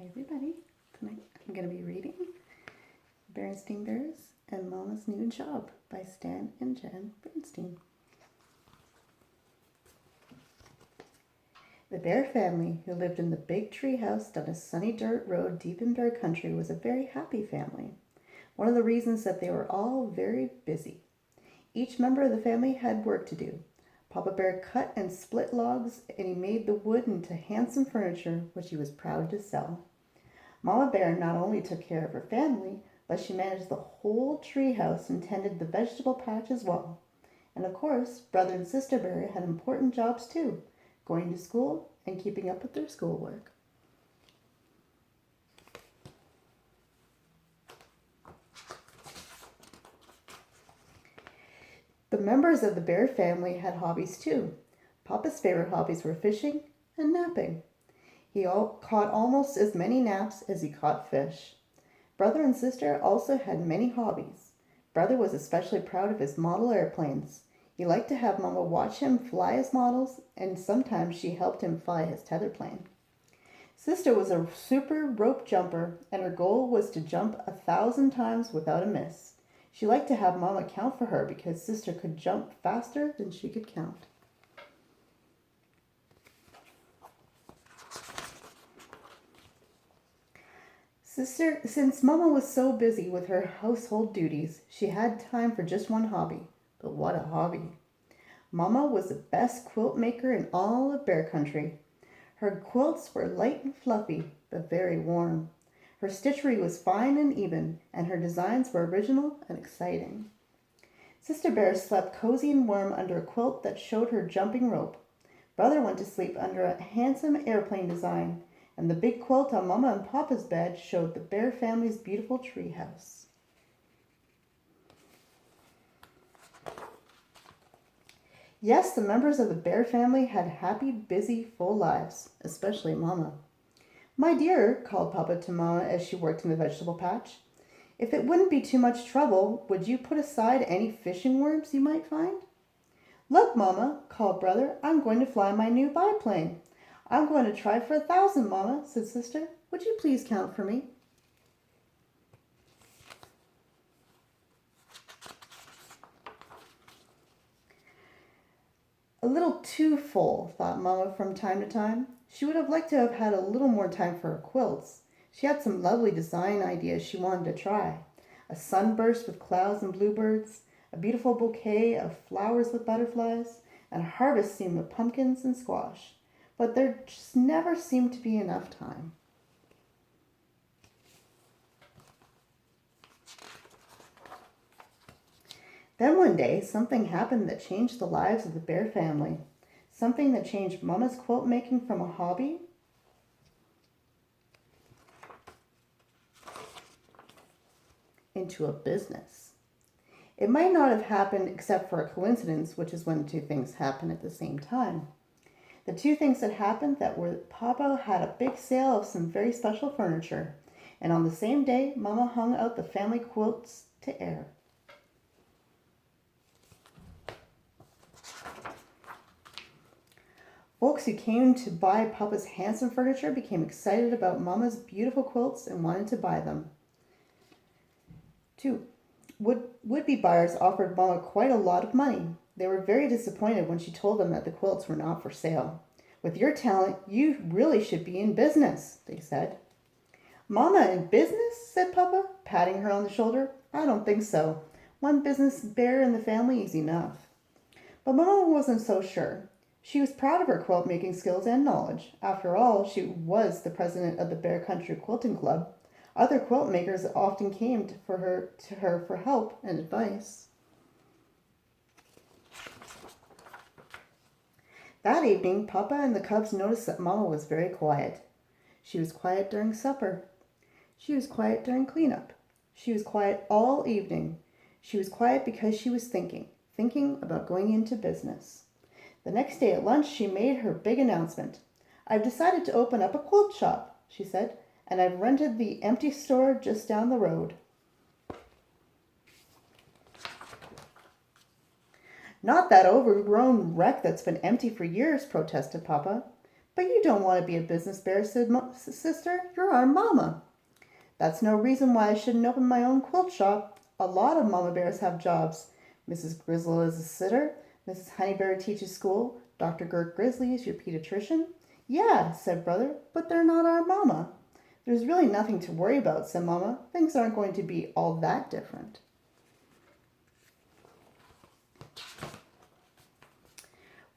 Hi everybody, tonight I'm going to be reading Berenstain Bears and Mama's New Job by Stan and Jen Berenstain. The Bear family, who lived in the big tree house down a sunny dirt road deep in Bear country, was a very happy family. One of the reasons that they were all very busy. Each member of the family had work to do. Papa Bear cut and split logs, and he made the wood into handsome furniture, which he was proud to sell. Mama Bear not only took care of her family, but she managed the whole tree house and tended the vegetable patch as well. And of course, Brother and Sister Bear had important jobs too, going to school and keeping up with their schoolwork. The members of the Bear family had hobbies too. Papa's favorite hobbies were fishing and napping. He caught almost as many naps as he caught fish. Brother and sister also had many hobbies. Brother was especially proud of his model airplanes. He liked to have Mama watch him fly his models, and sometimes she helped him fly his tether plane. Sister was a super rope jumper, and her goal was to jump 1,000 times without a miss. She liked to have Mama count for her because sister could jump faster than she could count. Since Mama was so busy with her household duties, she had time for just one hobby. But what a hobby! Mama was the best quilt maker in all of Bear Country. Her quilts were light and fluffy, but very warm. Her stitchery was fine and even, and her designs were original and exciting. Sister Bear slept cozy and warm under a quilt that showed her jumping rope. Brother went to sleep under a handsome airplane design, and the big quilt on Mama and Papa's bed showed the Bear family's beautiful tree house. Yes, the members of the Bear family had happy, busy, full lives, especially Mama. "My dear," called Papa to Mama as she worked in the vegetable patch, "if it wouldn't be too much trouble, would you put aside any fishing worms you might find?" "Look, Mama," called Brother, "I'm going to fly my new biplane." "I'm going to try for 1,000, Mama," said Sister. "Would you please count for me?" A little too full, thought Mama from time to time. She would have liked to have had a little more time for her quilts. She had some lovely design ideas she wanted to try. A sunburst with clouds and bluebirds, a beautiful bouquet of flowers with butterflies, and a harvest scene with pumpkins and squash. But there just never seemed to be enough time. Then one day, something happened that changed the lives of the Bear family. Something that changed Mama's quilt making from a hobby into a business. It might not have happened except for a coincidence, which is when two things happen at the same time. The two things that happened that were Papa had a big sale of some very special furniture, and on the same day, Mama hung out the family quilts to air. Folks who came to buy Papa's handsome furniture became excited about Mama's beautiful quilts and wanted to buy them. 2. Would-be buyers offered Mama quite a lot of money. They were very disappointed when she told them that the quilts were not for sale. "With your talent, you really should be in business," they said. "Mama, in business?" said Papa, patting her on the shoulder. "I don't think so. One business bear in the family is enough." But Mama wasn't so sure. She was proud of her quilt making skills and knowledge. After all, she was the president of the Bear Country Quilting Club. Other quilt makers often came to her for help and advice. That evening, Papa and the cubs noticed that Mama was very quiet. She was quiet during supper. She was quiet during cleanup. She was quiet all evening. She was quiet because she was thinking about going into business. The next day at lunch, she made her big announcement. "I've decided to open up a quilt shop," she said, "and I've rented the empty store just down the road." "Not that overgrown wreck that's been empty for years," protested Papa. But you don't want to be a business bear, said Sister. You're our mama. That's no reason why I shouldn't open my own quilt shop. A lot of mama bears have jobs. Mrs. Grizzle is a sitter. Mrs. Honeybear teaches school. Dr. Gert Grizzly is your pediatrician. Yeah, said Brother, but they're not our mama. There's really nothing to worry about, said Mama. Things aren't going to be all that different.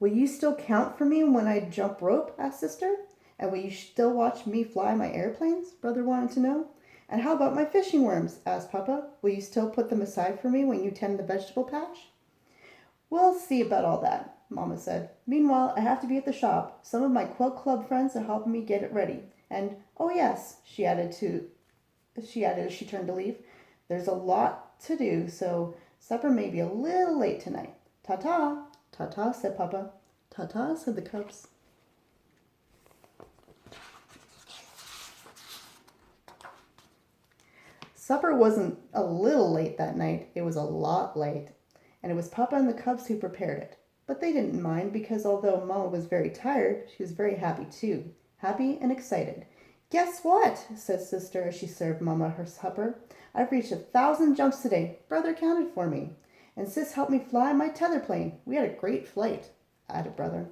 Will you still count for me when I jump rope? Asked Sister. And will you still watch me fly my airplanes? Brother wanted to know. And how about my fishing worms? Asked Papa. Will you still put them aside for me when you tend the vegetable patch? We'll see about all that, Mama said. Meanwhile, I have to be at the shop. Some of my quilt club friends are helping me get it ready. And, oh yes, she added as she turned to leave, there's a lot to do, so supper may be a little late tonight. Ta-ta, ta-ta, said Papa. Ta-ta, said the cubs. Supper wasn't a little late that night, it was a lot late, and it was Papa and the cubs who prepared it. But they didn't mind because although Mama was very tired, she was very happy too, happy and excited. Guess what? Said Sister as she served Mama her supper. I've reached 1,000 jumps today. Brother counted for me. And Sis helped me fly my tether plane. We had a great flight, added Brother.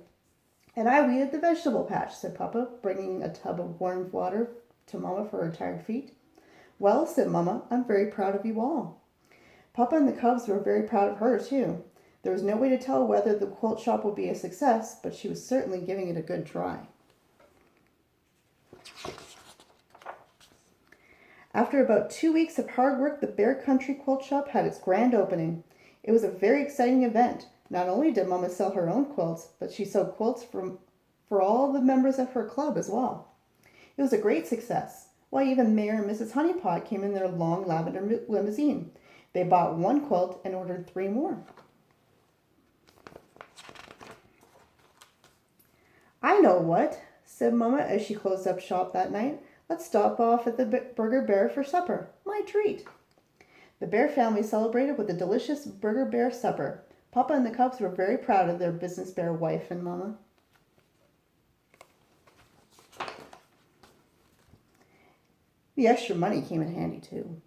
And I weeded the vegetable patch, said Papa, bringing a tub of warm water to Mama for her tired feet. Well, said Mama, I'm very proud of you all. Papa and the cubs were very proud of her, too. There was no way to tell whether the quilt shop would be a success, but she was certainly giving it a good try. After about 2 weeks of hard work, the Bear Country Quilt Shop had its grand opening. It was a very exciting event. Not only did Mama sell her own quilts, but she sold quilts for all the members of her club as well. It was a great success. Why, even Mayor and Mrs. Honeypot came in their long lavender limousine. They bought one quilt and ordered 3 more. I know what, said Mama as she closed up shop that night. Let's stop off at the Burger Bear for supper. My treat. The Bear family celebrated with a delicious Burger Bear supper. Papa and the cubs were very proud of their business bear wife and Mama. The extra money came in handy too.